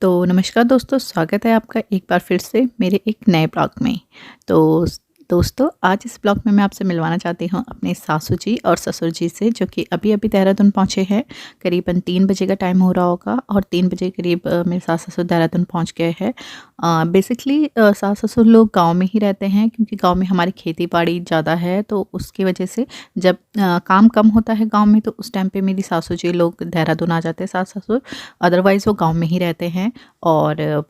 तो नमस्कार दोस्तों, स्वागत है आपका एक बार फिर से मेरे एक नए ब्लॉग में। तो दोस्तों, आज इस ब्लॉग में मैं आपसे मिलवाना चाहती हूँ अपने सासू जी और ससुर जी से, जो कि अभी-अभी देहरादून पहुँचे हैं। करीबन 3 बजे का टाइम हो रहा होगा और 3 बजे करीब मेरे सास-ससुर देहरादून पहुँच गए हैं। बेसिकली सास-ससुर लोग गाँव में ही रहते हैं, क्योंकि गाँव में हमारी खेती-बाड़ी ज़्यादा है, तो उसकी वजह से जब काम कम होता है गाँव में, तो उस टाइम पे मेरी सासू जी लोग देहरादून आ जाते हैं सास-ससुर। अदरवाइज़ वो गाँव में ही रहते हैं। और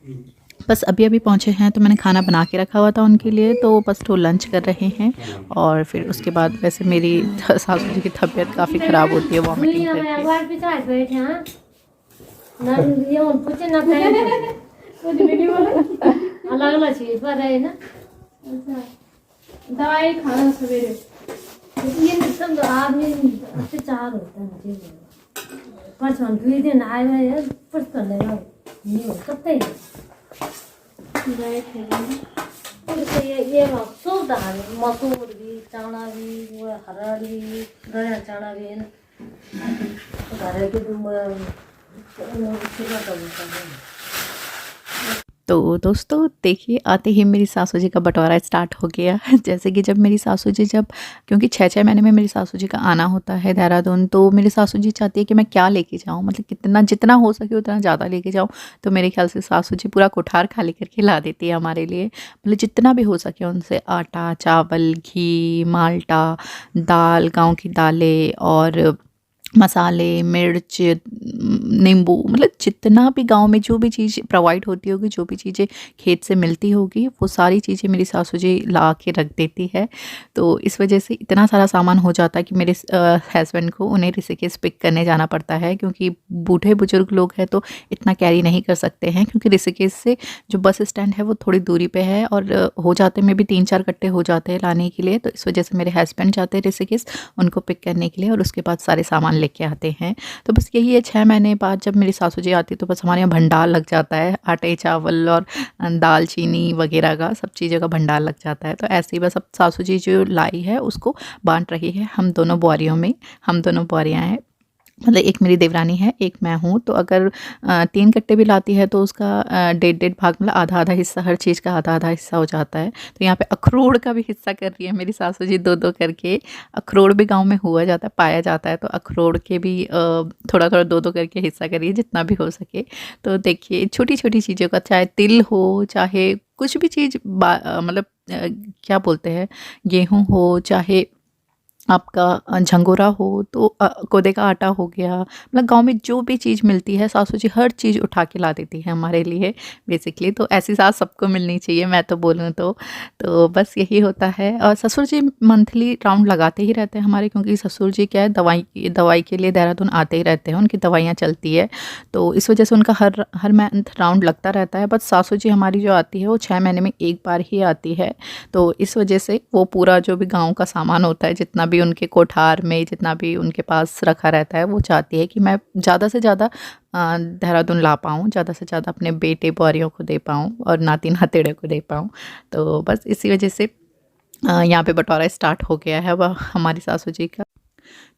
बस अभी-अभी पहुँचे हैं, तो मैंने खाना बना के रखा हुआ था उनके लिए, तो बस वो लंच कर रहे हैं। और फिर उसके बाद वैसे मेरी सासू जी की तबीयत काफ़ी ख़राब होती है वॉमिटिंग करके। अलग-अलग चीज़ पर है ना। दवाई खाना सवेरे। ये सब आदमी अत्याचार होता है मुझे। परसों 2 दिन आए हुए हैं, परसों लेगा नहीं हो सकते। ये सुविधा है, मसूर भी, चना भी, वो हरा भी, गया चना भी है ना। घर के तुम तो दोस्तों देखिए, आते ही मेरी सासू जी का बँटवारा स्टार्ट हो गया। जैसे कि जब मेरी सासू जी क्योंकि 6-6 महीने में मेरी सासू जी का आना होता है देहरादून, तो मेरी सासू जी चाहती है कि मैं क्या लेके जाऊँ, मतलब कितना जितना हो सके उतना ज़्यादा लेके जाऊँ। तो मेरे ख़्याल से सासू जी पूरा कोठार खाली करके ला देती है हमारे लिए। मतलब जितना भी हो सके उनसे आटा, चावल, घी, माल्टा, दाल, गाँव की दालें और मसाले, मिर्च, नींबू, मतलब जितना भी गाँव में जो भी चीज़ प्रोवाइड होती होगी, जो भी चीज़ें खेत से मिलती होगी, वो सारी चीज़ें मेरी सासू जी ला के रख देती है। तो इस वजह से इतना सारा सामान हो जाता है कि मेरे हस्बैंड को उन्हें ऋषिकेश पिक करने जाना पड़ता है, क्योंकि बूढ़े-बुजुर्ग लोग हैं तो इतना कैरी नहीं कर सकते हैं, क्योंकि ऋषिकेश से जो बस स्टैंड है वो थोड़ी दूरी पे है और हो जाते में भी 3-4 कट्टे हो जाते हैं लाने के लिए। तो इस वजह से मेरे हस्बैंड जाते हैं ऋषिकेश उनको पिक करने के लिए और उसके बाद सारे सामान लेके आते हैं। तो बस यही है, 6 महीने बाद जब मेरी सासू जी आती है तो बस हमारे यहाँ भंडार लग जाता है, आटे, चावल और दाल, चीनी वगैरह का सब चीज़ों का भंडार लग जाता है। तो ऐसे ही बस अब सासू जी जो लाई है उसको बाँट रही है हम दोनों बुआरियों में। हम दोनों बुआरियाँ हैं, मतलब एक मेरी देवरानी है, एक मैं हूँ। तो अगर 3 कट्टे भी लाती है तो उसका डेढ़-डेढ़ भाग, मतलब आधा-आधा हिस्सा, हर चीज़ का आधा-आधा हिस्सा हो जाता है। तो यहाँ पे अखरोड़ का भी हिस्सा कर रही है मेरी सासू जी 2-2 करके। अखरोड़ भी गाँव में हुआ जाता है, पाया जाता है, तो अखरोड़ के भी थोड़ा-थोड़ा 2-2 करके हिस्सा करिए जितना भी हो सके। तो देखिए, छोटी-छोटी चीज़ों का, चाहे तिल हो, चाहे कुछ भी चीज़ मतलब क्या बोलते हैं, गेहूँ हो, चाहे आपका झंगोरा हो, तो कोदे का आटा हो गया, मतलब गाँव में जो भी चीज़ मिलती है सासू जी हर चीज़ उठा के ला देती है हमारे लिए बेसिकली। तो ऐसी सास सबको मिलनी चाहिए, मैं तो बोलूँ तो। तो बस यही होता है। और ससुर जी मंथली राउंड लगाते ही रहते हैं हमारे, क्योंकि ससुर जी क्या है, दवाई के लिए देहरादून आते ही रहते हैं, उनकी दवाइयाँ चलती है। तो इस वजह से उनका हर हर मंथ राउंड लगता रहता है। बट सासू जी हमारी जो आती है वो 6 महीने में 1 बार ही आती है। तो इस वजह से वो पूरा जो भी गाँव का सामान होता है, जितना भी उनके कोठार में, जितना भी उनके पास रखा रहता है, वो चाहती है कि मैं ज़्यादा से ज़्यादा देहरादून ला पाऊँ, ज़्यादा से ज़्यादा अपने बेटे बहुरियों को दे पाऊँ और नाती-नातिन को दे पाऊँ। तो बस इसी वजह से यहाँ पे बँटवारा स्टार्ट हो गया है वह हमारी सासू जी का।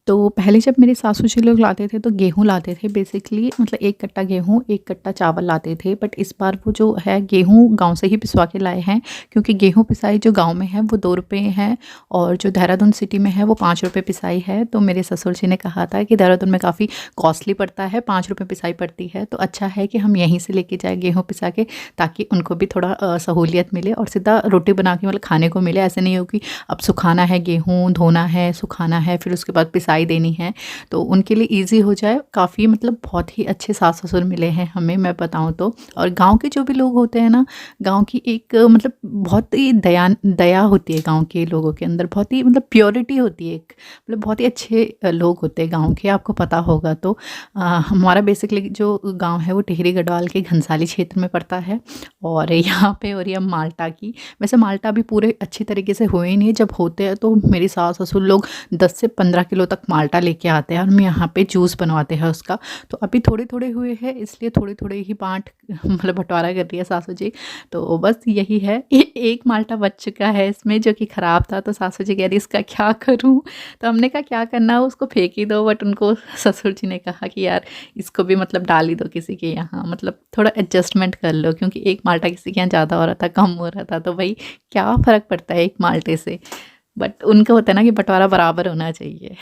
तो पहले जब मेरे सासू जी लोग लाते थे तो गेहूँ लाते थे बेसिकली, मतलब 1 कट्टा गेहूँ, 1 कट्टा चावल लाते थे। बट इस बार वो जो है गेहूँ गाँव से ही पिसवा के लाए हैं, क्योंकि गेहूँ पिसाई जो गाँव में है वो 2 रुपये है और जो देहरादून सिटी में है वो 5 रुपये पिसाई है। तो मेरे ससुर जी ने कहा था कि देहरादून में काफ़ी कॉस्टली पड़ता है, 5 रुपये पिसाई पड़ती है, तो अच्छा है कि हम यहीं से लेके जाएँ गेहूँ पिसा के, ताकि उनको भी थोड़ा सहूलियत मिले और सीधा रोटी बना के मतलब खाने को मिले। ऐसे नहीं हो कि अब सुखाना है गेहूँ, धोना है, सुखाना है, फिर उसके बाद पिसाई देनी है, तो उनके लिए ईज़ी हो जाए। काफ़ी मतलब बहुत ही अच्छे सास-ससुर मिले हैं हमें, मैं बताऊँ तो। और गाँव के जो भी लोग होते हैं ना, गाँव की एक मतलब बहुत ही दया होती है गाँव के लोगों के अंदर, बहुत ही मतलब प्योरिटी होती है एक, मतलब बहुत ही अच्छे लोग होते हैं गाँव के, आपको पता होगा तो। हमारा बेसिकली जो गाँव है वो टिहरी गढ़वाल के घनसाली क्षेत्र में पड़ता है। और यहाँ पे हो रही है माल्टा की। वैसे माल्टा भी पूरे अच्छी तरीके से हुए ही नहीं है, जब होते हैं तो मेरी सास-ससुर लोग 10 से 15 किलो तक माल्टा लेके आते हैं और हम यहाँ पे जूस बनवाते हैं उसका। तो अभी थोड़े थोड़े हुए हैं, इसलिए थोड़े थोड़े ही बाँट मतलब बँटवारा कर रही है सासू जी। तो बस यही है, एक माल्टा बच चुका है इसमें जो कि ख़राब था, तो सासू जी कह रही इसका क्या करूँ? तो हमने कहा क्या करना है, उसको फेंक ही दो। बट उनको ससुर जी ने कहा कि यार इसको भी मतलब डाल ही दो किसी के यहाँ, मतलब थोड़ा एडजस्टमेंट कर लो, क्योंकि एक माल्टा किसी के यहाँ ज़्यादा हो रहा था, कम हो रहा था, तो भाई क्या फ़र्क पड़ता है एक माल्टे से। बट उनका होता है ना कि बँटवारा बराबर होना चाहिए।